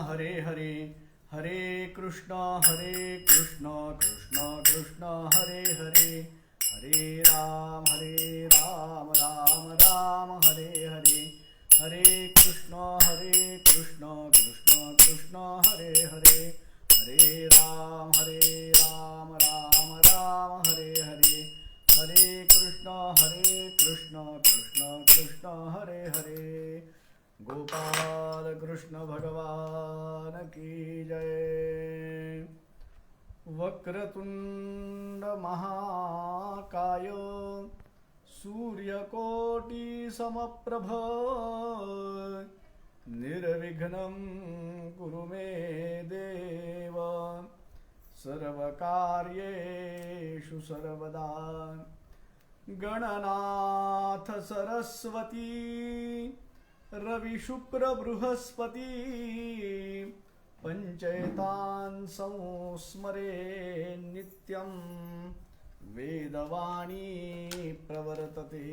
हरे हरे हरे कृष्ण कृष्ण कृष्ण हरे हरे हरे राम राम राम हरे हरे हरे कृष्ण कृष्ण कृष्ण हरे हरे हरे राम राम राम हरे हरे हरे कृष्ण कृष्ण हरे हरे गोपाल कृष्ण भगवान की जय। वक्रतुंड महाकाय सूर्यकोटि समप्रभ निर्विघ्नं कुरु मे देव सर्वकार्येषु सर्वदा। गणनाथ सरस्वती रवि शुक्र बृहस्पति पंचैतान् संस्मरे नित्यं वेदवाणी प्रवर्तते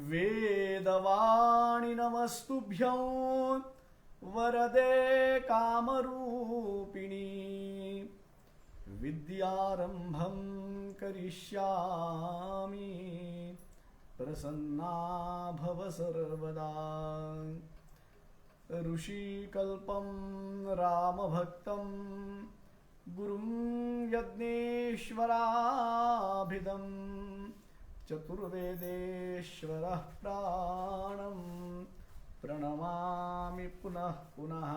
वेदवाणी नमस्तुभ्यं वरदे कामरूपिणी विद्यारंभं करिष्यामि प्रसन्ना भव सर्वदा। ऋषिकल्पं रामभक्तं गुरुं यज्ञेश्वराभिधं चतुर्वेदेश्वरः प्राणं प्रणमामि पुनः पुनः।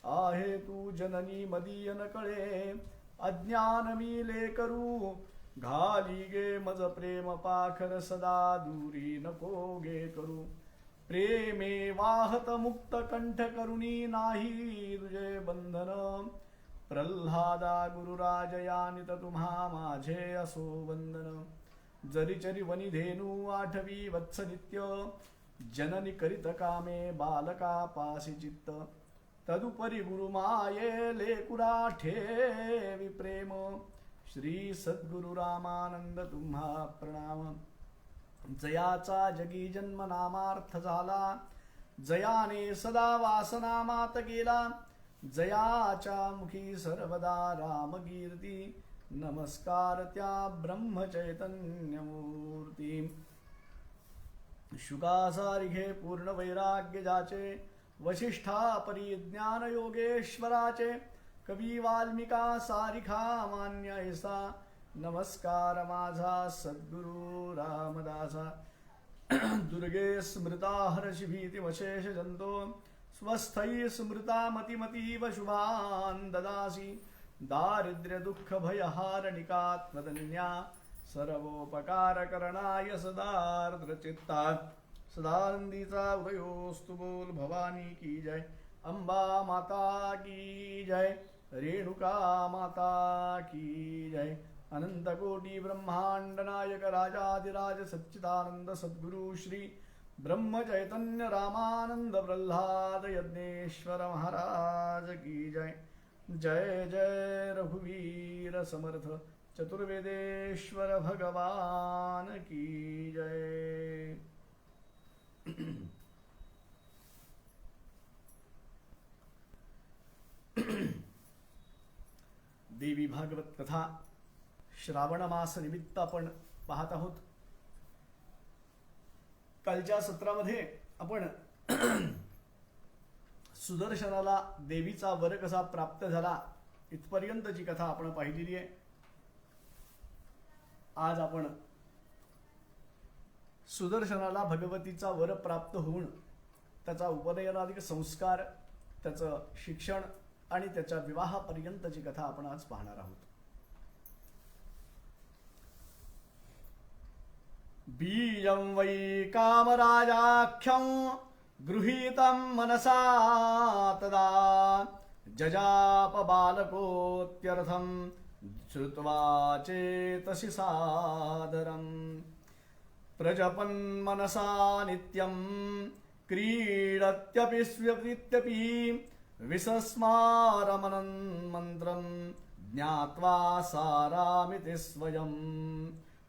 आहेतु जननी मदीय न कळे अज्ञान मी लेकरू घाली गे मज प्रेम पाखर सदा दूरी नको गे करू। प्रेमे वाहत मुक्त कंठ करुणी नाही तुझे बंधन प्रल्हादा गुरुराजयानित तुम्हा माझे असो वंदन। जरीचरी वनी धेनू आठवी वत्स नित्य जननी करीत कामे बालका पासी चित्त। तदुपरी गुरुमाये लेकुरा ठेवी प्रेम श्री सद्गुरु रामानंद तुम्हा प्रणाम। जयाचा जगी जन्म नामार्थ झाला जयाने सदा वासना मात गेला जयाच्या मुखी सर्वदा राम कीर्ती नमस्कार त्या ब्रह्म चैतन्य मूर्ती। शुकासारिघे पूर्ण वैराग्य जाचे वशिष्ठा परिज्ञान योगेश्वराचे कवी वाल्मिका सारिखा मान्य ऐसा नमस्कार माझा सद्गुरु रामदासा। दुर्गे स्मृता हर्षि भीतिमशेष जंतो स्वस्थै स्मृता मतिमतीव शुभान् ददासि। दारिद्र्य दुःख भयहारणिकात्मदन्या सर्वोपकार करणाय सदार्द्रचित्ता। सदानंदीचा उदयोस्तु बोल भवानी की जय। अंबा माता की जय रेणुका माता की जय। अनंत कोटि ब्रह्मांड नायक राजाधिराज सच्चिदानंद सद्गुरु श्री ब्रह्म चैतन्य रामानंद प्रह्लाद यज्ञेश्वर महाराज की जय। जय जय रघुवीर समर्थ चतुर्वेदेश्वर भगवान की जय। देवी भागवत कथा श्रावण मास निमित्त आपण पाहत आहोत। कालच्या सत्रामध्ये आपण सुदर्शनाला देवीचा वर कसा प्राप्त झाला इथपर्यंतची कथा आपण पाहिलेली आहे। आज आपण सुदर्शनाला भगवतीचा वर प्राप्त होऊन त्याचा उपनयनादिक संस्कार त्याचं शिक्षण आणि त्याच्या विवाहापर्यंतची कथा आपण आज पाहणार आहोत। बीजं वै कामराजाख्यं गृहीतं मनसा तदा जजाप बालकोत्यर्थं श्रुत्वा चेतसि सादरं। प्रजपन् मनसा नित्यं क्रीडत्यपि स्व्यप्रित्यपि विसस्मारमनं मन्त्रं ज्ञात्वा सारामिति स्वयं।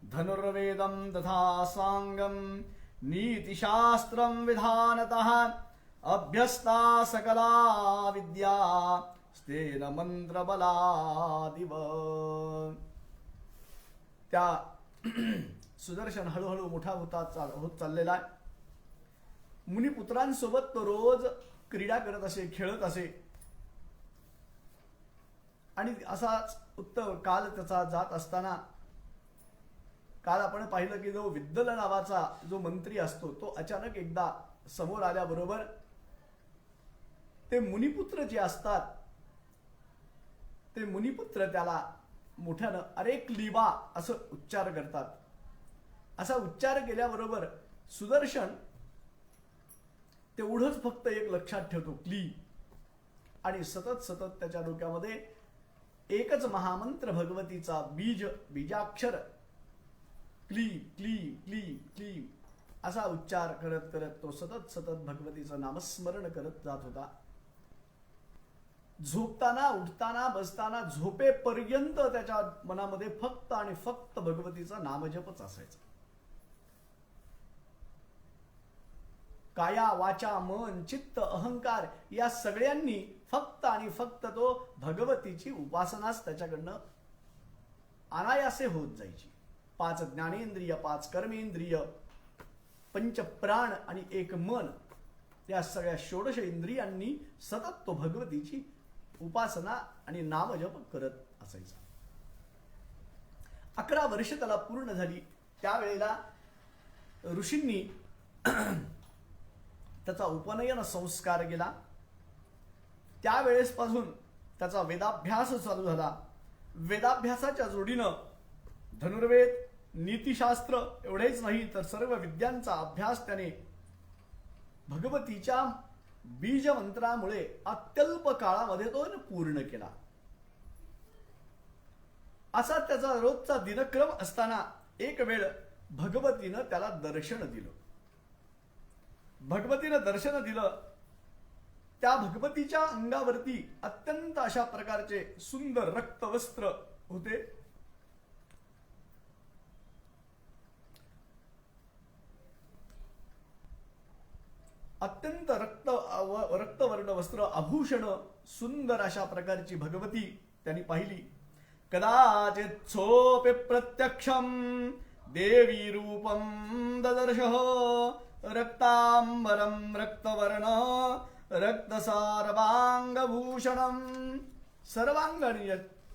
धनुर्वेदं तथा साङ्गं नीतिशास्त्रं विधानतः अभ्यस्ता सकला विद्या स्तेन मंत्रबलादिव. त्या सुदर्शन हळूहळू मोठा होत चाललेला आहे. मुनिपुत्रांसोबत तो रोज क्रीडा करत असे, खेळत असे. आणि असाच उत्तर काल त्याचा जात असताना, काल आपण पाहिलं की जो विद्दल नावाचा जो मंत्री असतो तो अचानक एकदा समोर आल्याबरोबर ते मुनिपुत्र जे असतात ते मुनिपुत्र त्याला मोठ्यानं अरे क्लीबा असं उच्चार करतात. असा उच्चार केल्याबरोबर सुदर्शन तेवढंच फक्त एक लक्षात ठेवतो, क्ली. आणि सतत सतत त्याच्या डोक्यामध्ये एकच महामंत्र भगवतीचा बीजाक्षर क्ली क्ली क्ली क्ली असा उच्चार करत करत तो सतत सतत भगवतीचं नामस्मरण करत जात होता. झोपताना, उठताना, बसताना, झोपेपर्यंत त्याच्या मनामध्ये फक्त आणि फक्त भगवतीचा नामजपच असायचा. काया, वाचा, मन, चित्त, अहंकार या सगळ्यांनी फक्त आणि फक्त तो भगवतीची उपासनाच त्याच्याकडनं अनायासे होत जायची. 5 ज्ञानेंद्रिय, 5 कर्मेंद्रिय, 5 प्राण आणि 1 मन या सगळ्या 16 इंद्रियांनी सतत तो भगवतीची उपासना आणि नामजप करत असायचा. 11 वर्ष त्याला पूर्ण झाली. त्यावेळेला ऋषींनी त्याचा उपनयन संस्कार केला. त्यावेळेसपासून त्याचा वेदाभ्यास चालू झाला. वेदाभ्यासाच्या जोडीनं धनुर्वेद, नीतिशास्त्र एवढेच नाही तर सर्व विद्यांचा अभ्यास त्याने भगवतीच्या बीज मंत्रामुळे अत्यल्प काळामध्ये तो पूर्ण केला. असा त्याचा रोजचा दिनक्रम असताना एक वेळ भगवतीनं त्याला दर्शन दिलं. भगवतीनं दर्शन दिलं. त्या भगवतीच्या अंगावरती अत्यंत अशा प्रकारचे सुंदर रक्तवस्त्र होते. अत्यंत रक्तवर्ण वस्त्र, आभूषण, सुंदर अशा प्रकारची भगवती त्यांनी पाहिली. कदाचित सोपे प्रत्यक्षम देवी रूपम ददर्शः रक्तांबरम रक्तवर्ण रक्तसारवांगभूषणम. सर्वांगणी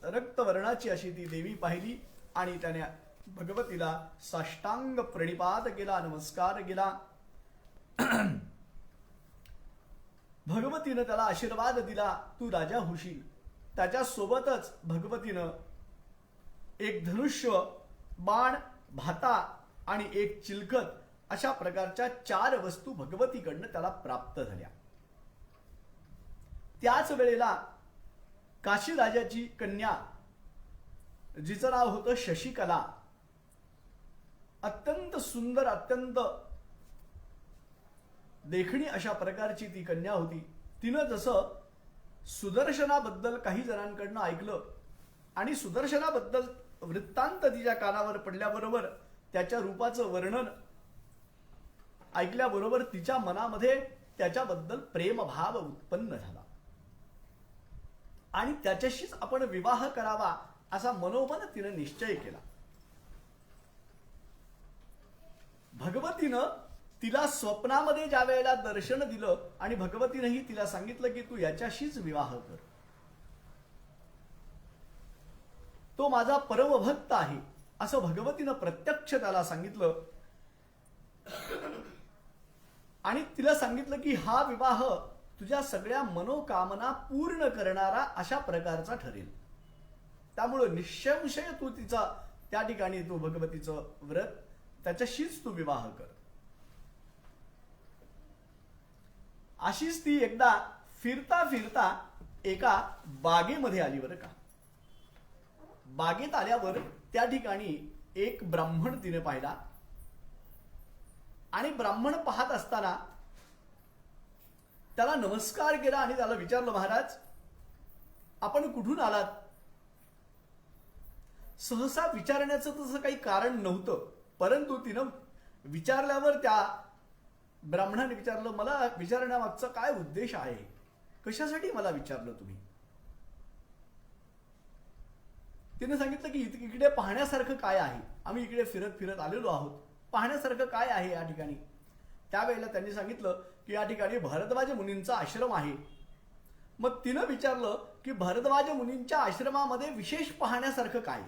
रक्तवर्णाची अशी ती देवी पाहिली आणि त्याने भगवतीला साष्टांग प्रणिपात केला, नमस्कार केला. भगवतीनं त्याला आशीर्वाद दिला, तू राजा होशील. त्याच्यासोबतच भगवतीनं एक धनुष्य, बाण, भाता आणि एक चिलखत अशा प्रकारच्या 4 वस्तू भगवतीकडनं त्याला प्राप्त झाल्या. त्याच वेळेला काशी राजाची कन्या जिचं नाव होतं शशिकला, अत्यंत सुंदर, अत्यंत देखणी अशा प्रकारची ती कन्या होती. तिनं जसं सुदर्शनाबद्दल काही जणांकडनं ऐकलं आणि सुदर्शनाबद्दल वृत्तांत तिच्या कानावर पडल्याबरोबर त्याच्या रूपाचं वर्णन ऐकल्याबरोबर तिच्या मनामध्ये त्याच्याबद्दल प्रेमभाव उत्पन्न झाला आणि त्याच्याशीच आपण विवाह करावा असा मनोमन तिनं निश्चय केला. भगवतीनं तिला स्वप्नामध्ये ज्या वेळेला दर्शन दिलं आणि भगवतीनंही तिला सांगितलं की तू याच्याशीच विवाह कर, तो माझा परमभक्त आहे असं भगवतीनं प्रत्यक्ष त्याला सांगितलं. आणि तिला सांगितलं की हा विवाह तुझ्या सगळ्या मनोकामना पूर्ण करणारा अशा प्रकारचा ठरेल. त्यामुळं निःसंशय तू तिचा त्या ठिकाणी तू भगवतीचं व्रत त्याच्याशीच तू विवाह कर. अशीच ती एकदा फिरता फिरता एका बागेमध्ये आली. बरं का, बागेत आल्यावर त्या ठिकाणी एक ब्राह्मण तिने पाहिला आणि ब्राह्मण पाहत असताना त्याला नमस्कार केला आणि त्याला विचारलं, महाराज आपण कुठून आलात? सहसा विचारण्याचं तसं काही कारण नव्हतं, परंतु तिनं विचारल्यावर त्या ब्राह्मणाने विचारलं, मला विचारण्यामागचा काय उद्देश आहे? कशासाठी मला विचारलं तुम्ही? तिने सांगितलं की इकडे पाहण्यासारखं काय आहे? आम्ही इकडे फिरत फिरत आलेलो आहोत, पाहण्यासारखं काय आहे या ठिकाणी? त्यावेळेला त्यांनी सांगितलं की या ठिकाणी भारद्वाज मुनींचा आश्रम आहे. मग तिनं विचारलं की भारद्वाज मुनींच्या आश्रमामध्ये विशेष पाहण्यासारखं काय?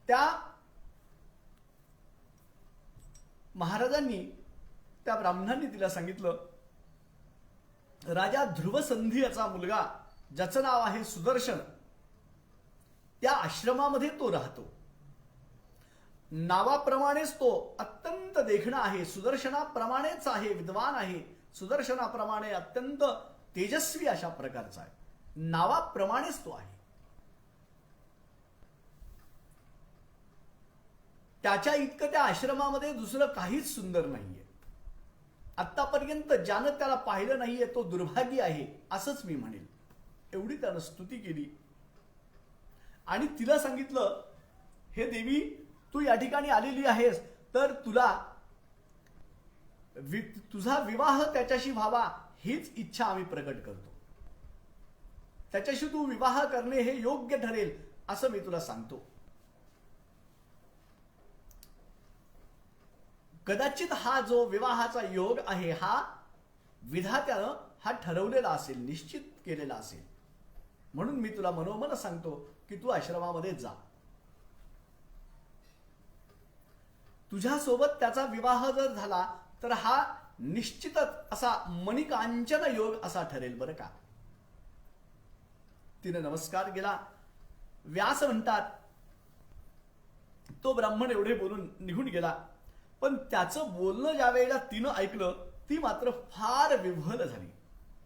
त्या महाराजांनी, त्या ब्राह्मणांनी तिला सांगितलं, राजा ध्रुवसंधी याचा मुलगा, ज्याचं नाव आहे सुदर्शन, त्या आश्रमामध्ये तो राहतो. नावाप्रमाणेच तो अत्यंत देखणा आहे, सुदर्शनाप्रमाणेच आहे, विद्वान आहे, सुदर्शनाप्रमाणे अत्यंत तेजस्वी अशा प्रकारचा आहे. नावाप्रमाणेच तो आहे. त्याच्या इतकं त्या आश्रमामध्ये दुसरं काहीच सुंदर नाहीये. आतापर्यंत ज्यानं त्याला पाहिलं नाहीये तो दुर्भागी आहे, असंच मी म्हणेल. एवढी त्यानं स्तुती केली आणि तिला सांगितलं, हे देवी, तू या ठिकाणी आलेली आहेस तर तुझा विवाह त्याच्याशी व्हावा हीच इच्छा आम्ही प्रकट करतो. त्याच्याशी तू विवाह करणे हे योग्य ठरेल असं मी तुला सांगतो. कदाचित हा जो विवाहाचा योग आहे हा विधात्यानं हा ठरवलेला असेल, निश्चित केलेला असेल. म्हणून मी तुला मनोमन सांगतो की तू आश्रमामध्ये जा. तुझ्यासोबत त्याचा विवाह जर झाला तर हा निश्चितच असा मणिकांचन योग असा ठरेल बरं का. तिने नमस्कार केला. व्यास म्हणतात, तो ब्राह्मण एवढे बोलून निघून गेला. पण त्याचं बोलणं ज्या वेळेला तिनं ऐकलं, ती मात्र फार विव्हल झाली,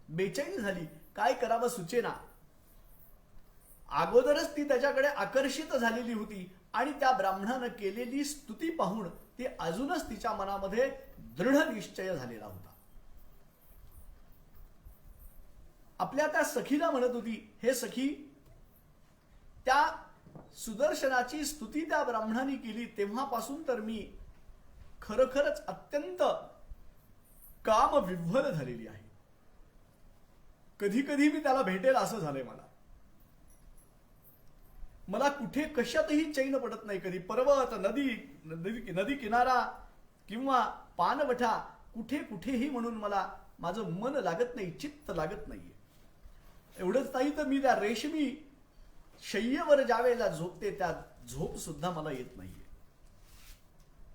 बेचैन झाली, काय करावं सुचेना. अगोदरच ती त्याच्याकडे आकर्षित झालेली होती आणि त्या ब्राह्मणानं केलेली स्तुती पाहून ती अजूनच तिच्या मनामध्ये दृढ निश्चय झालेला होता. आपल्या त्या सखीला म्हणत होती, हे सखी, त्या सुदर्शनाची स्तुती त्या ब्राह्मणाने केली तेव्हापासून तर मी खरोखरच अत्यंत कामविव्हल झालेली आहे. कधी कधी मी त्याला भेटेल असं झालंय मला. मला कुठे कशातही चैन पडत नाही. कधी पर्वत, नदी किनारा किंवा पानवठा, कुठेही म्हणून मला माझं मन लागत नाही, चित्त लागत नाहीये. एवढंच नाही तर मी त्या रेशमी शय्येवर ज्या वेळेला झोपते त्या झोप सुद्धा मला येत नाहीये.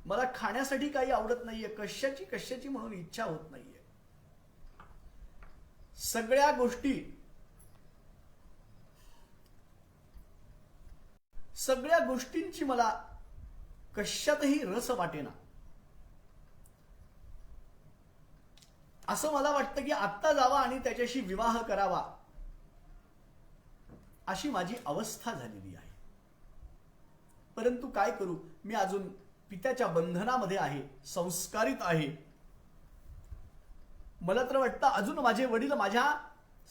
मला खाण्यासाठी काही आवडत नाहीये, कशाची म्हणून इच्छा होत नाहीये. सगळ्या गोष्टींची मला कशातही रस वाटेना. असं मला वाटतं की आत्ता जावा आणि त्याच्याशी विवाह करावा, अशी माझी अवस्था झालेली आहे. परंतु काय करू, मी अजून पित्याच्या बंधनामध्ये आहे, संस्कारित आहे. मला तर वाटतं अजून माझे वडील माझ्या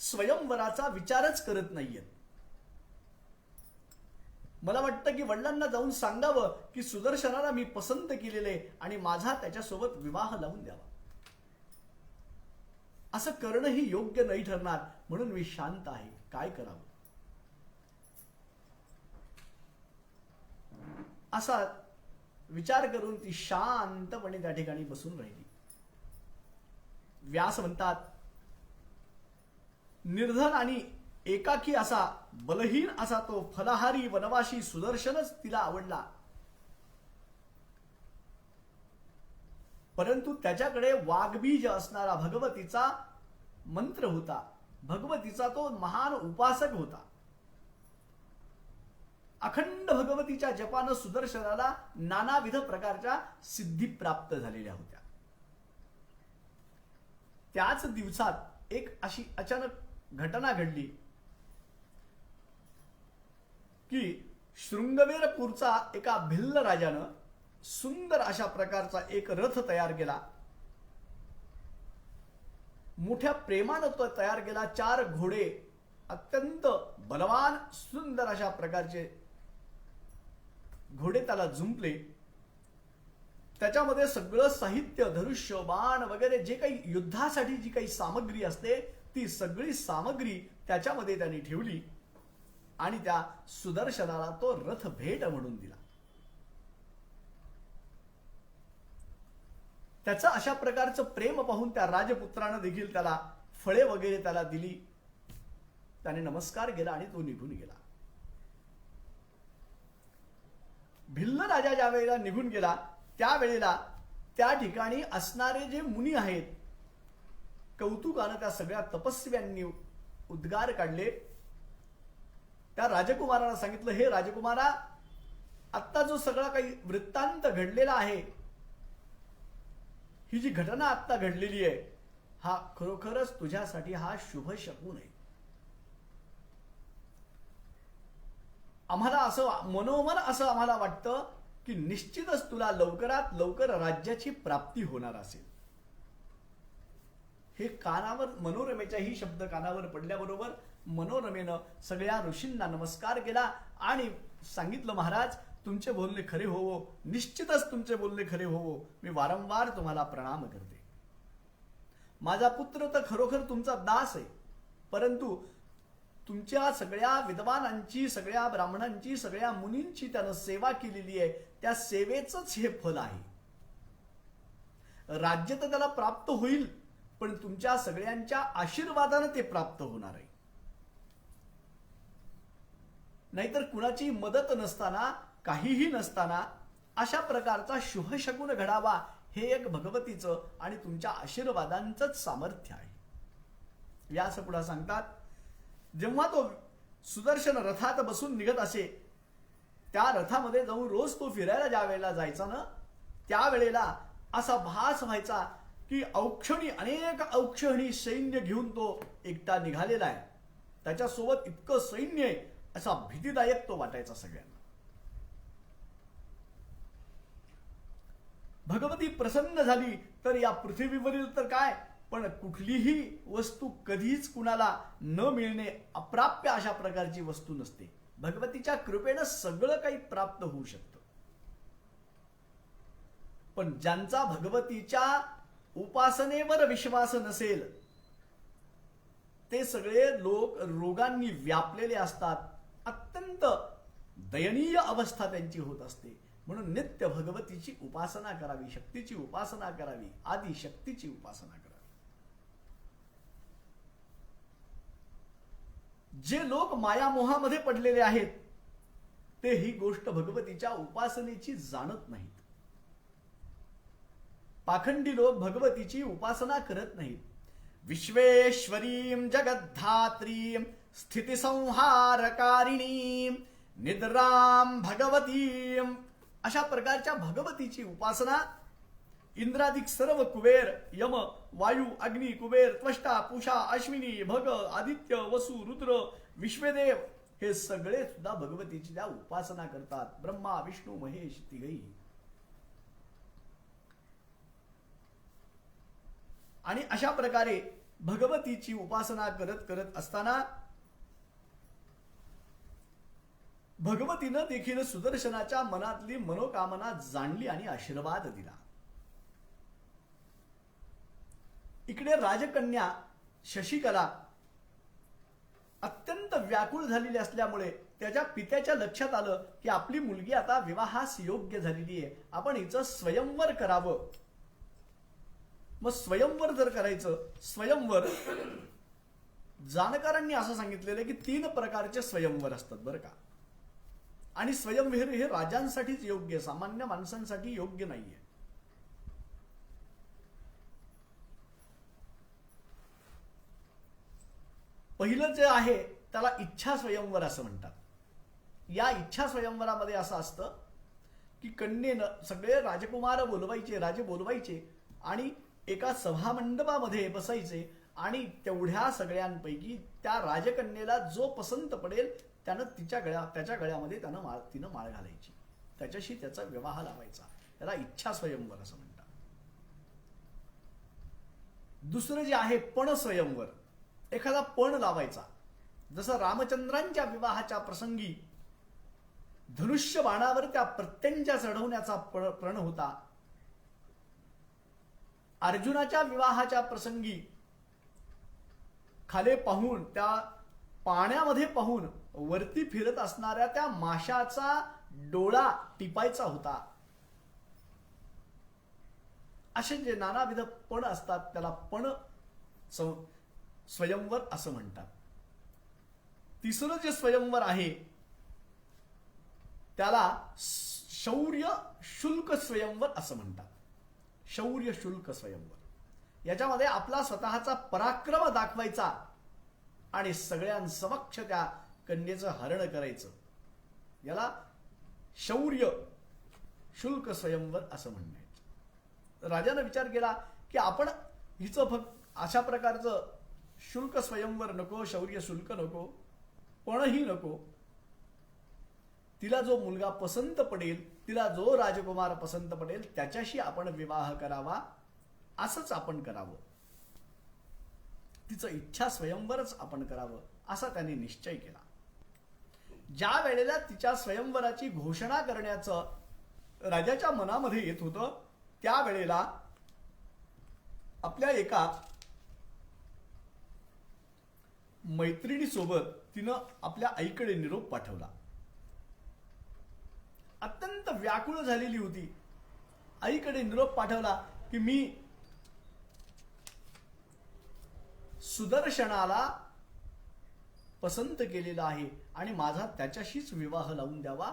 स्वयंवराचा विचारच करत नाहीयेत. मला वाटतं की वडिलांना जाऊन सांगावं की सुदर्शनाला मी पसंत केलेले आणि माझा त्याच्यासोबत विवाह लावून द्यावा. असं करणंही योग्य नाही ठरणार, म्हणून मी शांत आहे. काय करावं असा विचार करून ती शांतपणे त्या ठिकाणी बसून राहिली. व्यास म्हणतात, निर्धन आणि एकाकी असा, बलहीन असा तो फलाहारी वनवासी सुदर्शनच तिला आवडला. परंतु त्याच्याकडे वाग्बीज असणारा भगवतीचा मंत्र होता. भगवतीचा तो महान उपासक होता. अखंड भगवतीच्या जपानं सुदर्शनाला नानाविध प्रकारच्या सिद्धी प्राप्त झालेल्या होत्या. त्याच दिवसात एक अशी अचानक घटना घडली की शृंगवेरपूरचा एका भिल्ल राजानं सुंदर अशा प्रकारचा एक रथ तयार केला. मोठ्या प्रेमानं तो तयार केला. 4 घोडे, अत्यंत बलवान सुंदर अशा प्रकारचे घोडे त्याला जुंपले त्याच्यामध्ये सगळं साहित्य, धनुष्य, बाण वगैरे जे काही युद्धासाठी जी काही सामग्री असते ती सगळी सामग्री त्याच्यामध्ये त्यांनी ठेवली आणि त्या सुदर्शनाला तो रथ भेट म्हणून दिला. त्याचं अशा प्रकारचं प्रेम पाहून त्या राजपुत्रानं देखील त्याला फळे वगैरे त्याला दिली. त्याने नमस्कार केला आणि तो निघून गेला. भिल्ल राजा ज्या वेळेला निघून गेला त्यावेळेला त्या ठिकाणी असणारे जे मुनी आहेत कौतुकानं त्या सगळ्या तपस्व्यांनी उद्गार काढले. त्या राजकुमाराला सांगितलं, हे राजकुमारा, आत्ता जो सगळा काही वृत्तांत घडलेला आहे, ही जी घटना आत्ता घडलेली आहे, हा खरोखरच तुझ्यासाठी हा शुभ शकून आहे. आम्हाला असं मनोमन असं आम्हाला वाटतं की निश्चितच तुला लवकरात लवकर राज्याची प्राप्ती होणार असेल. हे कानावर मनोरमेच्या ही शब्द कानावर पडल्याबरोबर मनोरमेनं सगळ्या ऋषींना नमस्कार केला आणि सांगितलं, महाराज तुमचे बोलणे खरे होवो, निश्चितच तुमचे बोलणे खरे होवो, मी वारंवार तुम्हाला प्रणाम करते. माझा पुत्र तर खरोखर तुमचा दास आहे, परंतु तुमच्या सगळ्या विद्वानांची, सगळ्या ब्राह्मणांची, सगळ्या मुनींची त्यानं सेवा केलेली आहे, त्या सेवेचंच हे फल आहे. राज्य तर त्याला प्राप्त होईल, पण तुमच्या सगळ्यांच्या आशीर्वादानं ते प्राप्त होणार आहे. नाहीतर कुणाची मदत नसताना, काहीही नसताना अशा प्रकारचा शुभशकुन घडावा हे एक भगवतीचं आणि तुमच्या आशीर्वादांचंच सामर्थ्य आहे. व्यास पुढे सांगतात, जेव्हा तो सुदर्शन रथात बसून निघत असे, त्या रथामध्ये जाऊन रोज तो फिरायला ज्या वेळेला जायचा ना, त्यावेळेला असा भास व्हायचा की औक्षणी, अनेक औक्षणी सैन्य घेऊन तो एकटा निघालेला आहे. त्याच्यासोबत इतकं सैन्य आहे असा भीतीदायक तो वाटायचा सगळ्यांना. भगवती प्रसन्न झाली तर या पृथ्वीवरील तर काय, पण कुठलीही वस्तू कधीच कुणाला न मिळणे, अप्राप्य अशा प्रकारची वस्तू नसते. भगवतीच्या कृपेनं सगळं काही प्राप्त होऊ शकतं. पण ज्यांचा भगवतीच्या उपासनेवर विश्वास नसेल ते सगळे लोक रोगांनी व्यापलेले असतात. अत्यंत दयनीय अवस्था त्यांची होत असते. म्हणून नित्य भगवतीची उपासना करावी, शक्तीची उपासना करावी, आदि शक्तीची उपासना करावी. जे लोक मायामोहामध्ये पडलेले आहेत ते ही गोष्ट भगवतीच्या उपासनेची जाणत नाहीत. पाखंडी लोक भगवतीची उपासना करत नाहीत. विश्वेश्वरीं जगद्धात्रीं स्थितिसंहारकारिणीं निद्रां भगवतीं, अशा प्रकारच्या भगवतीची उपासना इंद्रादिक सर्व कुबेर, यम, वायू, अग्नी, कुबेर, त्वष्टा, पूषा, अश्विनी, भग, आदित्य, वसु, रुद्र, विश्वदेव हे सगळे सुद्धा भगवतीची त्या उपासना करतात. ब्रह्मा, विष्णू, महेश तिघही. आणि अशा प्रकारे भगवतीची उपासना करत करत असताना भगवतीनं देखील सुदर्शनाच्या मनातली मनोकामना जाणली आणि आशीर्वाद दिला. इकडे राजकन्या शशिकला अत्यंत व्याकुळ झालेली असल्यामुळे त्याच्या पित्याच्या लक्षात आलं की आपली मुलगी आता विवाहास योग्य झालेली आहे, आपण हिचं स्वयंवर करावं. मग स्वयंवर जर करायचं, स्वयंवर जाणकारांनी असं सांगितलेलं की 3 प्रकारचे स्वयंवर असतात बरं का. आणि स्वयंवर हे राजांसाठीच योग्य, सामान्य माणसांसाठी योग्य नाहीये. पहिलं जे आहे त्याला इच्छा स्वयंवर असं म्हणतात. या इच्छा स्वयंवरामध्ये असं असतं की कन्येनं सगळे राजकुमार बोलवायचे, राजे बोलवायचे आणि एका सभामंडपामध्ये बसायचे आणि तेवढ्या सगळ्यांपैकी त्या राजकन्येला जो पसंत पडेल त्यानं त्याच्या गळ्यामध्ये तिनं माळ घालायची, त्याच्याशी त्याचा विवाह लावायचा. त्याला इच्छा स्वयंवर असं म्हणतात. दुसरं जे आहे पण स्वयंवर, एखादा पण लावायचा. जसं रामचंद्रांच्या विवाहाच्या प्रसंगी धनुष्य बाणावर त्या प्रत्यंच्या चढवण्याचा प्रण होता, अर्जुनाच्या विवाहाच्या प्रसंगी खाली पाहून, त्या पाण्यामध्ये पाहून वरती फिरत असणाऱ्या त्या माशाचा डोळा टिपायचा होता. असे जे नानाविध पण असतात त्याला पण स्वयंवर असं म्हणतात. तिसरं जे स्वयंवर आहे त्याला शौर्य शुल्क स्वयंवर असं म्हणतात. शौर्य शुल्क स्वयंवर याच्यामध्ये आपला स्वतःचा पराक्रम दाखवायचा आणि सगळ्यांसमक्ष त्या कन्येचं हरण करायचं. याला शौर्य शुल्क स्वयंवर असं म्हणणं आहे. राजाने विचार केला की आपण हिचं फक्त अशा प्रकारचं शुल्क स्वयंवर नको, शौर्य शुल्क नको, पणही नको. तिला जो मुलगा पसंत पडेल, तिला जो राजकुमार पसंत पडेल त्याच्याशी आपण विवाह करावा, असंच आपण करावं. तिचं इच्छा स्वयंवरच आपण करावं असा त्याने निश्चय केला. ज्या वेळेला तिच्या स्वयंवराची घोषणा करण्याचं राजाच्या मनामध्ये येत होतं त्यावेळेला आपल्या एका मैत्रिणीसोबत तिनं आपल्या आईकडे निरोप पाठवला. अत्यंत व्याकुळ झालेली होती. आईकडे निरोप पाठवला की मी सुदर्शनाला पसंत केलेला आहे आणि माझा त्याच्याशीच विवाह लावून द्यावा,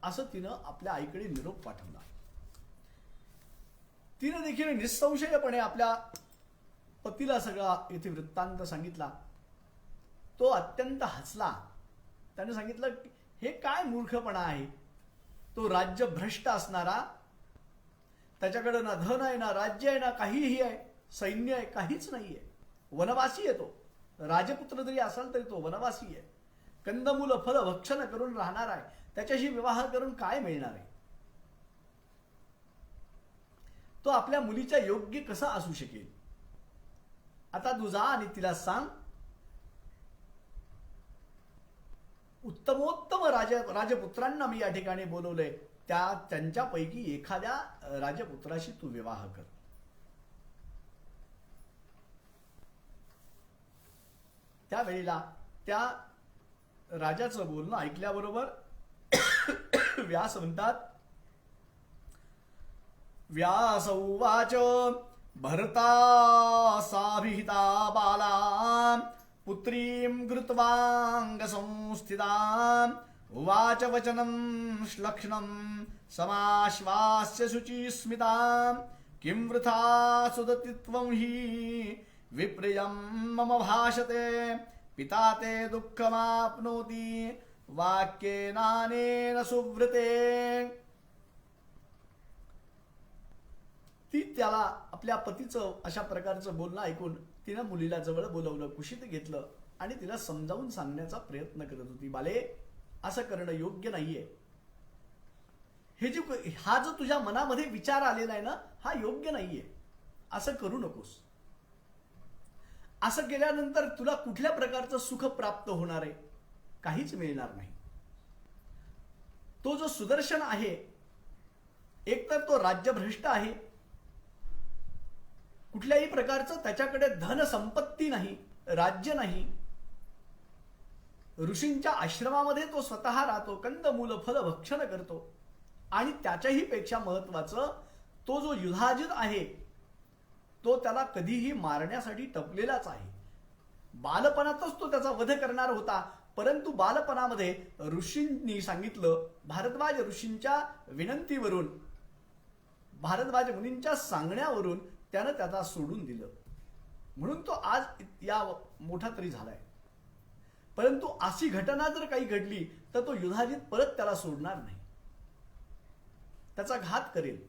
असं तिनं आपल्या आईकडे निरोप पाठवला. तिनं देखील निसंशयपणे आपल्या पतीला सगळा येथे वृत्तांत सांगितला. तो अत्यंत हसला. त्याने सांगितलं हे काय मूर्खपणा आहे. तो राज्य भ्रष्ट असणारा, त्याच्याकडे ना धन आहे, ना राज्य आहे, ना काहीही आहे, सैन्य आहे, काहीच नाहीये. वनवासी आहे तो. राजपुत्र जरी असाल तरी तो वनवासी आहे. कंदमूल फल भक्षण करून राहणार आहे. त्याच्याशी विवाह करून काय मिळणार आहे. तो आपल्या मुलीच्या योग्य कसा असू शकेल. आता तू जा आणि तिला सांग उत्तमोत्तम राजपुत्रांना मी या ठिकाणी बोलवलंय, त्यांच्यापैकी एखाद्या राजपुत्राशी तू विवाह कर. त्यावेळेला त्या राजाचं बोलणं ऐकल्याबरोबर व्यास म्हणतात, व्यास उवाच भरता साभिहिता बाला पुत्रीं कृत्वांग संस्थितां उवाच वचनं श्लक्ष्णं समाश्वास्य शुचिस्मितां किं वृथा सुदतित्वं हि विप्रियं मम भाषते पिता ते दुःखमाप्नोति वाक्येनानेन सुव्रते. ती त्याला आपल्या पतीचं अशा प्रकारचं बोलणं ऐकून तिनं मुलीला जवळ बोलवलं, कुशीत घेतलं आणि तिला समजावून सांगण्याचा प्रयत्न करत होती. बाले, असं करणं योग्य नाहीये. हा जो तुझ्या मनामध्ये विचार आलेला आहे ना, हा योग्य नाहीये. असं करू नकोस. असं केल्यानंतर तुला कुठल्या प्रकारचं सुख प्राप्त होणार आहे? काहीच मिळणार नाही. तो जो सुदर्शन आहे, एकतर तो राज्यभ्रष्ट आहे, कुठल्याही प्रकारचं त्याच्याकडे धन संपत्ती नाही, राज्य नाही. ऋषींच्या आश्रमामध्ये तो स्वतः राहतो, कंदमूल फल भक्षण करतो आणि त्याच्याही पेक्षा महत्वाचं तो जो युधाजित आहे तो त्याला कधीही मारण्यासाठी टपलेलाच आहे. बालपणातच तो त्याचा वध करणार होता, परंतु बालपणामध्ये ऋषींनी सांगितलं, भारद्वाज ऋषींच्या विनंतीवरून, भारद्वाज मुनींच्या सांगण्यावरून त्यानं त्याला सोडून दिलं. म्हणून तो आज या मोठा तरी झालाय. परंतु अशी घटना जर काही घडली तर तो युधाजित परत त्याला सोडणार नाही, त्याचा घात करेल.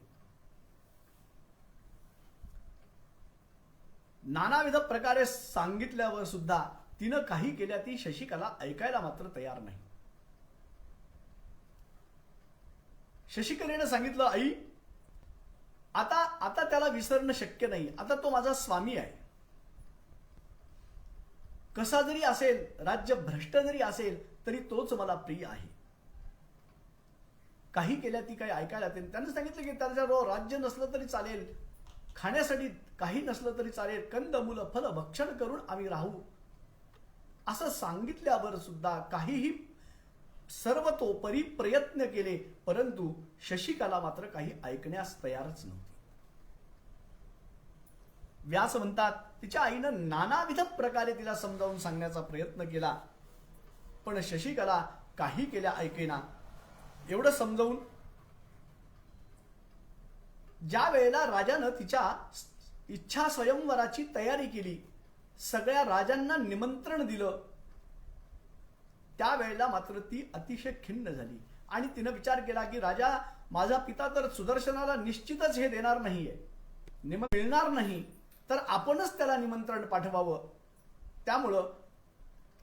नानाविध प्रकारे सांगितल्यावर सुद्धा तिनं काही केल्या ती शशिकला ऐकायला मात्र तयार नाही. शशिकलेनं सांगितलं, आई आता त्याला विसरणं शक्य नाही. आता तो माझा स्वामी आहे. कसा जरी असेल, राज्य भ्रष्ट जरी असेल तरी तोच मला प्रिय आहे. काही केल्या ती काही ऐकायला. त्यानं सांगितलं की त्याच्या राज्य नसलं तरी चालेल, खाण्यासाठी काही नसलं तरी चालेल, कंदमूल फल भक्षण करून आम्ही राहू असं सांगितल्यावर सुद्धा काहीही सर्वतोपरी प्रयत्न केले, परंतु शशिकला मात्र काही ऐकण्यास तयारच नव्हती. व्यास म्हणतात तिच्या आईनं नानाविध प्रकारे तिला समजावून सांगण्याचा प्रयत्न केला, पण शशिकला काही केल्या ऐकेना. एवढं समजावून ज्या वेळेला राजानं तिच्या इच्छा स्वयंवराची तयारी केली, सगळ्या राजांना निमंत्रण दिलं, त्यावेळेला मात्र ती अतिशय खिन्न झाली आणि तिनं विचार केला की राजा, माझा पिता तर सुदर्शनाला निश्चितच हे देणार नाहीये, मिळणार नाही, तर आपणच त्याला निमंत्रण पाठवावं. त्यामुळं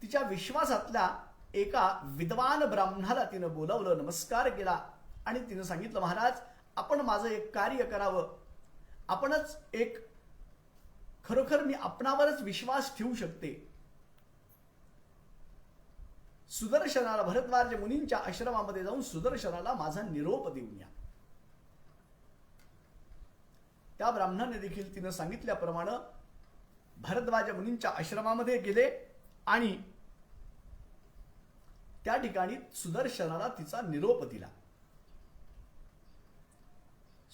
तिच्या विश्वासातल्या एका विद्वान ब्राह्मणाला तिनं बोलावलं, नमस्कार केला आणि तिनं सांगितलं, महाराज आपण माझं एक कार्य करावं, आपणच एक, खरोखर मी आपणावरच विश्वास ठेवू शकते. सुदर्शनाला, भरद्वाज मुनींच्या आश्रमामध्ये जाऊन सुदर्शनाला माझा निरोप देऊन या. त्या ब्राह्मणाने देखील तिनं सांगितल्याप्रमाणे भरद्वाज मुनींच्या आश्रमामध्ये गेले आणि त्या ठिकाणी सुदर्शनाला तिचा निरोप दिला.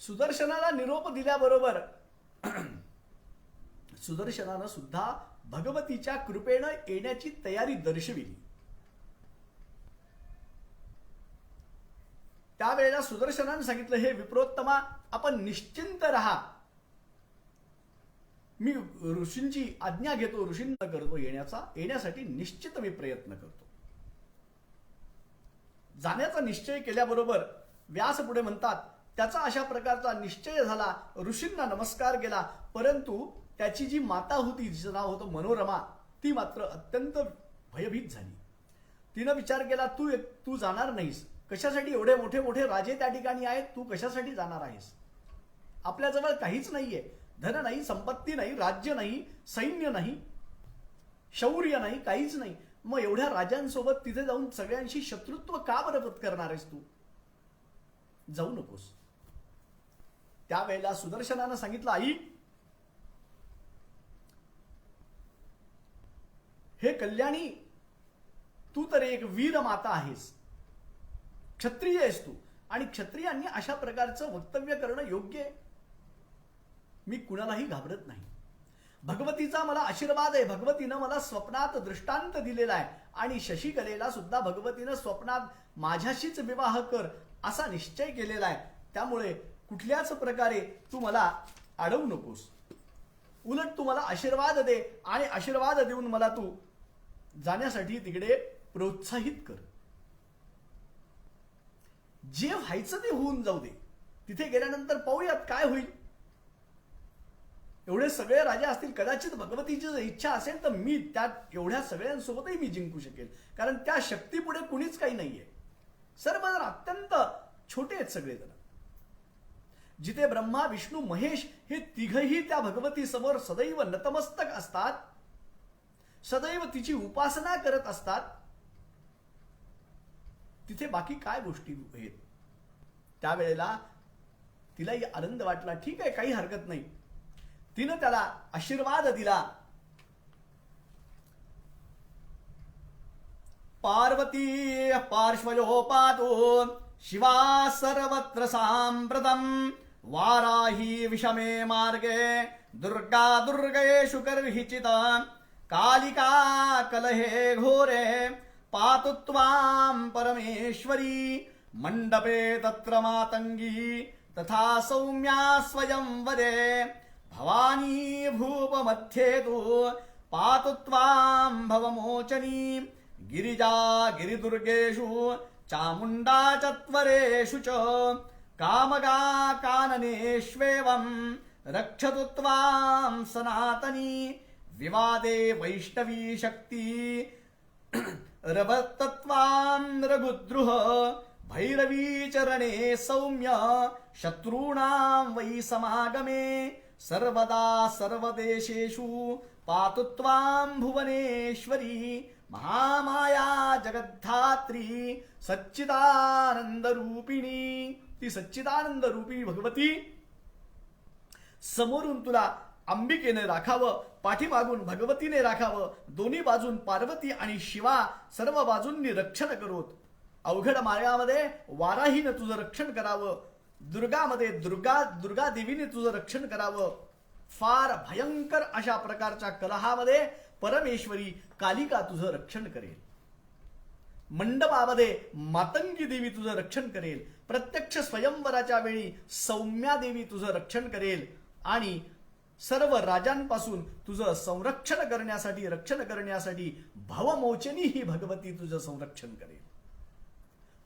सुदर्शनाला निरोप दिल्याबरोबर सुदर्शनानं सुद्धा भगवतीच्या कृपेनं येण्याची तयारी दर्शविली. त्यावेळेला सुदर्शनानं सांगितलं, हे विप्रोत्तमा, आपण निश्चिंत राहा, मी ऋषींची आज्ञा घेतो, ऋषींना करतो येण्यासाठी निश्चित मी प्रयत्न करतो. जाण्याचा निश्चय केल्याबरोबर व्यास पुढे म्हणतात, त्याचा अशा प्रकारचा निश्चय झाला, ऋषींना नमस्कार केला, परंतु त्याची जी माता होती, जिचं नाव होतं मनोरमा, ती मात्र अत्यंत भयभीत झाली. तिनं विचार केला, तू जाणार नाहीस, कशासाठी? एवढे मोठे मोठे राजे त्या ठिकाणी आहेत, तू कशासाठी जाणार आहेस? आपल्याजवळ काहीच नाहीये, धन नाही, संपत्ती नाही, राज्य नाही, सैन्य नाही, शौर्य नाही, काहीच नाही. मग एवढ्या राजांसोबत तिथे जाऊन सगळ्यांशी शत्रुत्व का बरं करणार आहेस तू? जाऊ नकोस. त्यावेळेला सुदर्शनानं सांगितलं, आई, हे कल्याणी, तू तर एक वीर माता आहेस, क्षत्रिय आहेस तू, आणि क्षत्रियांनी अशा प्रकारचं वक्तव्य करणं योग्य आहे. मी कुणालाही घाबरत नाही. भगवतीचा मला आशीर्वाद आहे, भगवतीनं मला स्वप्नात दृष्टांत दिलेला आहे आणि शशिकलेला सुद्धा भगवतीनं स्वप्नात माझ्याशीच विवाह कर असा निश्चय केलेला आहे. त्यामुळे कुठल्याच प्रकारे तू मला अडवू नकोस, उलट तू मला आशीर्वाद दे आणि आशीर्वाद देऊन मला तू जाण्यासाठी तिकडे प्रोत्साहित कर. जे व्हायचं ते होऊन जाऊ दे, तिथे गेल्यानंतर पाहूयात काय होईल. एवढे सगळे राजे असतील, कदाचित भगवतीची जर इच्छा असेल तर मी त्यात एवढ्या सगळ्यांसोबतही मी जिंकू शकेल, कारण त्या शक्तीपुढे कुणीच काही नाहीये. सर्वजण अत्यंत छोटे आहेत सगळेजण. जिथे ब्रह्मा, विष्णू, महेश हे तिघही त्या भगवती समोर सदैव नतमस्तक असतात, सदैव तिची उपासना करत असतात, तिथे बाकी काय गोष्टी आहेत? त्यावेळेला तिलाही आनंद वाटला. ठीक आहे, काही हरकत नाही. तिनं त्याला आशीर्वाद दिला. पार्वती पार्श्वयोपातो शिवा सर्वत्र साम्प्रतम वाराही विषमे मार्गे दुर्गा दुर्गेषु कर्हिचित कालिका कलहे घोरे पातु त्वां परमेश्वरी मंडपे तत्र मातंगी तथा सौम्या स्वयंवरे भवानी भूपमध्ये तु पातु त्वां भवमोचनी गिरिजा गिरिदुर्गेषु चामुण्डा चत्वरेषु च कामगा काननेष्वेवं रक्षतु त्वां सनातनी विवादे वैष्णवी शक्ति रवत्तत्वां रघुद्रुह भैरवी चरणे सौम्य शत्रूणां वै समागमे सर्वदा सर्वदेशेषु पातु त्वां भुवनेश्वरी महामाया जगद्धात्री सच्चिदानंद रूपिणी. ती सच्चिदानंद रूपिणी भगवती समोरून तुला अंबिकेने राखावं, पाठीमागून भगवतीने राखावं, दोन्ही बाजून पार्वती आणि शिवा सर्व बाजूंनी रक्षण करोत. अवघड मायामध्ये वाराहीनं तुझं रक्षण करावं, दुर्गामध्ये दुर्गा देवीने तुझं रक्षण करावं. फार भयंकर अशा प्रकारच्या कलहामध्ये परमेश्वरी कालिका तुझं रक्षण करेल. मंडपामध्ये मातंगी देवी तुझं रक्षण करेल. प्रत्यक्ष स्वयंवराच्या वेळी सौम्या देवी तुझं रक्षण करेल आणि सर्व राजांपासून तुझं रक्षण करण्यासाठी भवमोचनी ही भगवती तुझं संरक्षण करेल.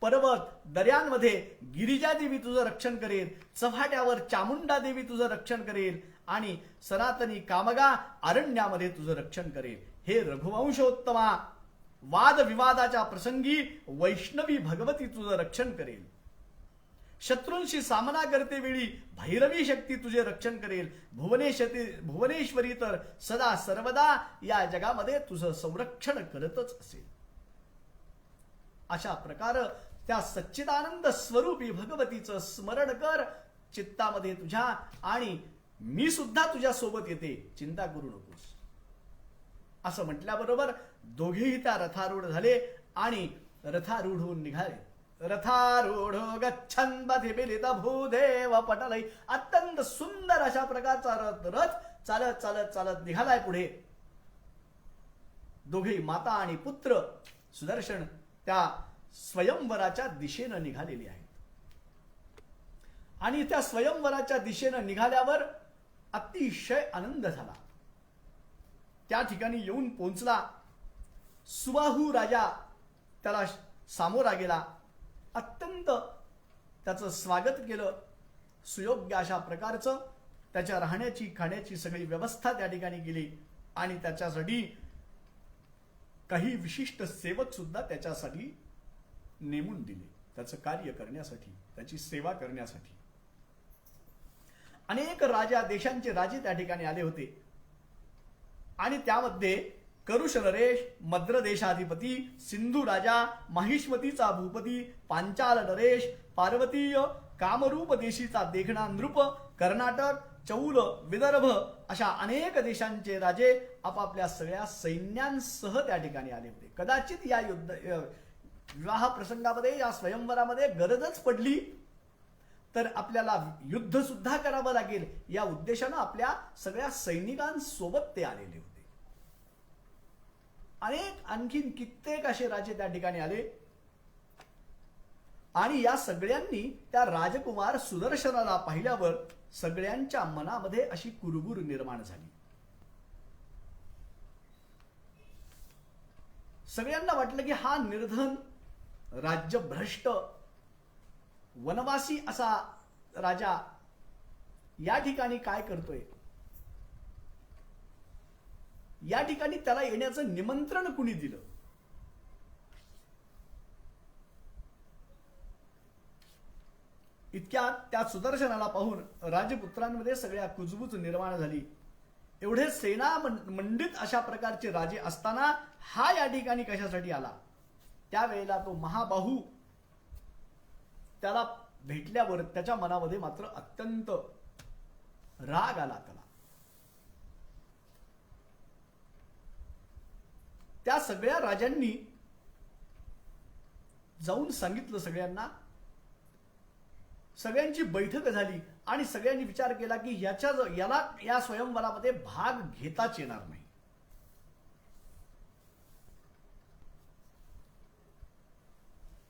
पर्वत दर्यांमध्ये गिरिजा देवी तुझं रक्षण करेल. चव्हाट्यावर चामुंडा देवी तुझं रक्षण करेल आणि सनातनी कामगा अरण्यामध्ये तुझं रक्षण करेल. हे रघुवंशोत्तमा, वादविवादाच्या प्रसंगी वैष्णवी भगवती तुझं रक्षण करेल. शत्रूंशी सामना करते वेळी भैरवी शक्ती तुझे रक्षण करेल. भुवनेश्वरी तर सदा सर्वदा या जगामध्ये तुझं संरक्षण करतच असेल. अशा प्रकार त्या सच्चिदानंद स्वरूपी भगवतीचं स्मरण कर चित्तामध्ये तुझ्या, आणि मी सुद्धा तुझ्या सोबत येते, चिंता करू नकोस. असं म्हटल्याबरोबर दोघेही त्या रथारूढ झाले आणि रथारूढ होऊन निघाले. रथारूढ गच्छन् बधिमिलित भूदेव पटलई. अत्यंत सुंदर अशा प्रकारचा रथ चालत चालत चालत निघालाय पुढे. दोघेही माता आणि पुत्र सुदर्शन त्या स्वयंवराच्या दिशेनं निघालेली आहेत. आणि त्या स्वयंवराच्या दिशेनं निघाल्यावर अतिशय आनंद झाला. त्या ठिकाणी येऊन पोहोचला. सुबाहू राजा त्याला सामोरा गेला. अत्यंत त्याचं स्वागत केलं. सुयोग्य अशा प्रकारचं त्याच्या राहण्याची खाण्याची सगळी व्यवस्था त्या ठिकाणी केली आणि त्याच्यासाठी काही विशिष्ट सेवक सुद्धा त्याच्यासाठी नेमून दिले, त्याचं कार्य करण्यासाठी, त्याची सेवा करण्यासाठी. अनेक देशांचे राजे त्या ठिकाणी आले होते आणि त्यामध्ये करुष नरेश, मद्र देशाधिपती, सिंधू राजा, माहिष्मतीचा भूपती, पांचाल नरेश, पार्वतीय, कामरूप देशीचा देखणा नृप, कर्नाटक, चौल, विदर्भ अशा अनेक देशांचे राजे आपापल्या सगळ्या सैन्यांसह त्या ठिकाणी आले होते. कदाचित या विवाह प्रसंगामध्ये, या स्वयंवरामध्ये गरजच पडली तर आपल्याला युद्ध सुद्धा करावं लागेल या उद्देशानं आपल्या सगळ्या सैनिकांसोबत ते आलेले होते. अनेक आणखीन कित्येक असे राजे त्या ठिकाणी आले आणि या सगळ्यांनी त्या राजकुमार सुदर्शनाला पाहिल्यावर सगळ्यांच्या मनामध्ये अशी कुरबुर निर्माण झाली. सगळ्यांना वाटलं की हा निर्धन, राज्यभ्रष्ट, वनवासी असा राजा या ठिकाणी काय करतोय. या ठिकाणी त्याला येण्याचं निमंत्रण कुणी दिलं. इतक्यात त्या सुदर्शनाला पाहून राजपुत्रांमध्ये सगळ्या कुजबूज निर्माण झाली. एवढे सेना मंडित अशा प्रकारचे राजे असताना हा या ठिकाणी कशासाठी आला. त्यावेळेला तो महाबाहू त्याला भेटल्यावर त्याच्या मनामध्ये मात्र अत्यंत राग आला. त्या सगळ्या राजांनी जाऊन सांगितलं सगळ्यांना. सगळ्यांची बैठक झाली आणि सगळ्यांनी विचार केला की याला या स्वयंवरामध्ये भाग घेताच येणार नाही.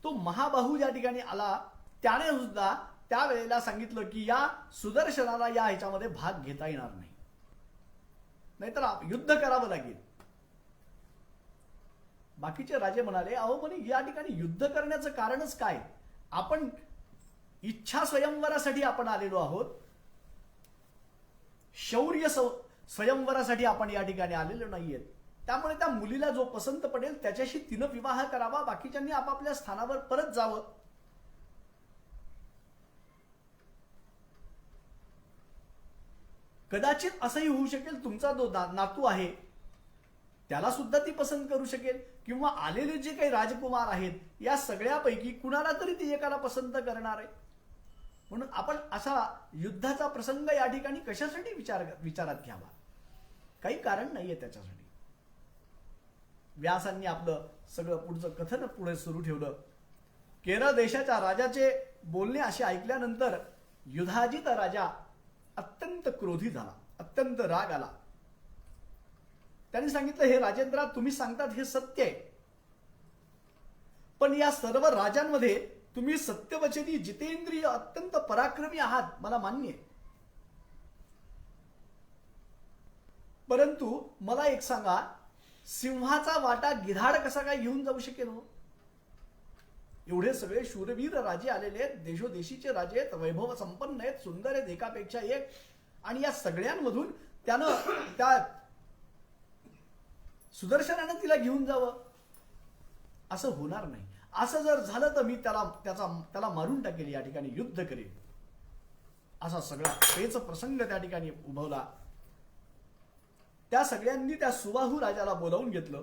तो महाबाहू ज्या ठिकाणी आला त्याने सुद्धा त्यावेळेला सांगितलं की या सुदर्शनाला या ह्याच्यामध्ये भाग घेता येणार नाही, नाहीतर युद्ध करावं लागेल. बाकीचे राजे म्हणाले, अहो पण या ठिकाणी युद्ध करण्याचं कारणच काय. आपण इच्छा स्वयंवरासाठी आपण आलेलो आहोत, शौर्य स्वयंवरासाठी आपण या ठिकाणी आलेलो नाहीयेत. त्यामुळे त्या मुलीला जो पसंत पडेल त्याच्याशी तिनं विवाह करावा, बाकीच्यांनी आपापल्या स्थानावर परत जावं. कदाचित असंही होऊ शकेल तुमचा जो नातू आहे त्याला सुद्धा ती पसंत करू शकेल, किंवा आलेले जे काही राजकुमार आहेत या सगळ्यापैकी कुणाला तरी ती एकाला पसंत करणार आहे. म्हणून आपण असा युद्धाचा प्रसंग या ठिकाणी कशासाठी विचारात घ्यावा? काही कारण नाहीये त्याच्यासाठी. व्यासांनी आपलं सगळं पुढचं कथन पुढे सुरू ठेवलं. केरळ देशाच्या राजाचे बोलणे असे ऐकल्यानंतर युधाजित राजा अत्यंत क्रोधी झाला, अत्यंत राग आला. त्यांनी सांगितलं, हे राजेंद्रा, तुम्ही सांगतात हे सत्य आहे, पण या सर्व राजांमध्ये तुम्ही सत्यवचनी, जितेंद्रिय, अत्यंत पराक्रमी आहात, मला मान्य आहे. परंतु मला एक सांगा, सिंहाचा वाटा गिधाड कसा काय घेऊन जाऊ शकेल हो? एवढे सगळे शूरवीर राजे आलेले आहेत, देशोदेशीचे राजे आहेत, वैभव संपन्न आहेत, सुंदर आहेत एकापेक्षा एक, आणि या सगळ्यांमधून त्यानं त्या सुदर्शनानं तिला घेऊन जावं? असं होणार नाही. असं जर झालं तर मी त्याला मारून टाकेल, या ठिकाणी युद्ध करेल. असा सगळा पेच प्रसंग त्या ठिकाणी उभवला. त्या सगळ्यांनी त्या सुबाहू राजाला बोलावून घेतलं.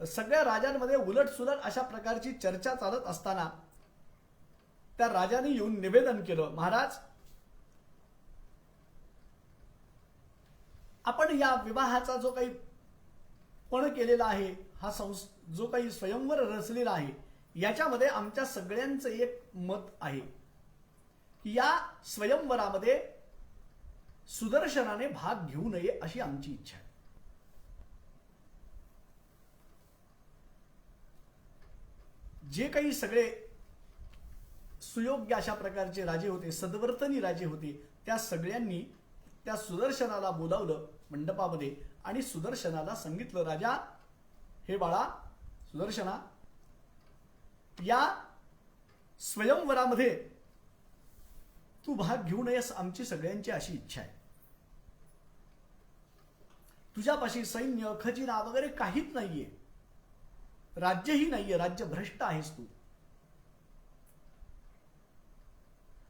सगळ्या राजांमध्ये उलटसुलट अशा प्रकारची चर्चा चालत असताना त्या राजाने येऊन निवेदन केलं, महाराज, आपण या विवाहाचा जो काही पण केलेला आहे, हा जो काही स्वयंवर रचलेला आहे, याच्यामध्ये आमच्या सगळ्यांचं एक मत आहे की या स्वयंवरामध्ये सुदर्शनाने भाग घेऊ नये अशी आमची इच्छा आहे. जे काही सगळे सुयोग्य अशा प्रकारचे राजे होते, सद्वर्तनी राजे होते, त्या सगळ्यांनी त्या सुदर्शनाला बोलावलं मंडपामध्ये आणि सुदर्शनाला सांगितलं, राजा, हे बाळा सुदर्शना, या स्वयंवरामध्ये तू भाग घेऊ नयेस, आमची सगळ्यांची अशी इच्छा आहे. तुझ्यापाशी सैन्य, खजिना वगैरे काहीच नाहीये, राज्यही नाहीये, राज्य भ्रष्ट आहेस तू,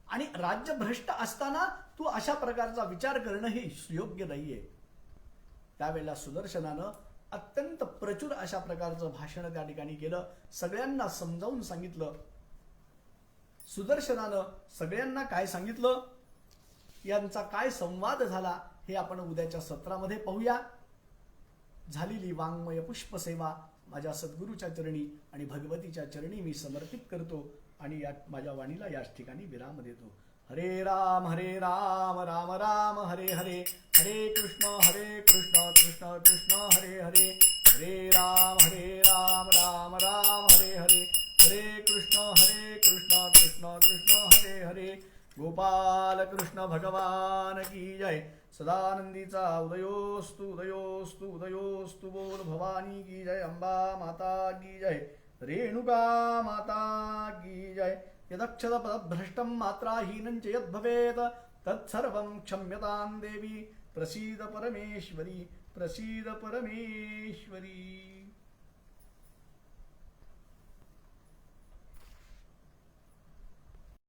आणि राज्य भ्रष्ट असताना तू अशा प्रकारचा विचार करणं हे सुयोग्य नाहीये. त्यावेळेला सुदर्शनानं अत्यंत प्रचुर अशा प्रकारचं भाषण त्या ठिकाणी केलं, सगळ्यांना समजावून सांगितलं. सुदर्शनानं सगळ्यांना काय सांगितलं, यांचा काय संवाद झाला हे आपण उद्याच्या सत्रामध्ये पाहूया. झालेली वाङ्मय पुष्पसेवा माझ्या सद्गुरूच्या चरणी आणि भगवतीच्या चरणी मी समर्पित करतो आणि माझ्या वाणीला याच ठिकाणी विराम देतो. हरे राम राम राम हरे हरे, हरे कृष्ण कृष्ण कृष्ण हरे हरे, हरे राम राम राम हरे हरे, हरे कृष्ण कृष्ण कृष्ण हरे हरे. गोपाल कृष्ण भगवान की जय. सदानंदीचा उदयोस्तु उदयोस्तु उदयोस्तु. बोल भवानी की जय. अंबा माता की जय. रेणुका माता की जय. यदक्षर पदभ्रष्टं मात्राहीनं च यद्भवेत् तत्सर्वं क्षम्यतां देवी. प्रसीद परमेश्वरी, प्रसीद परमेश्वरी.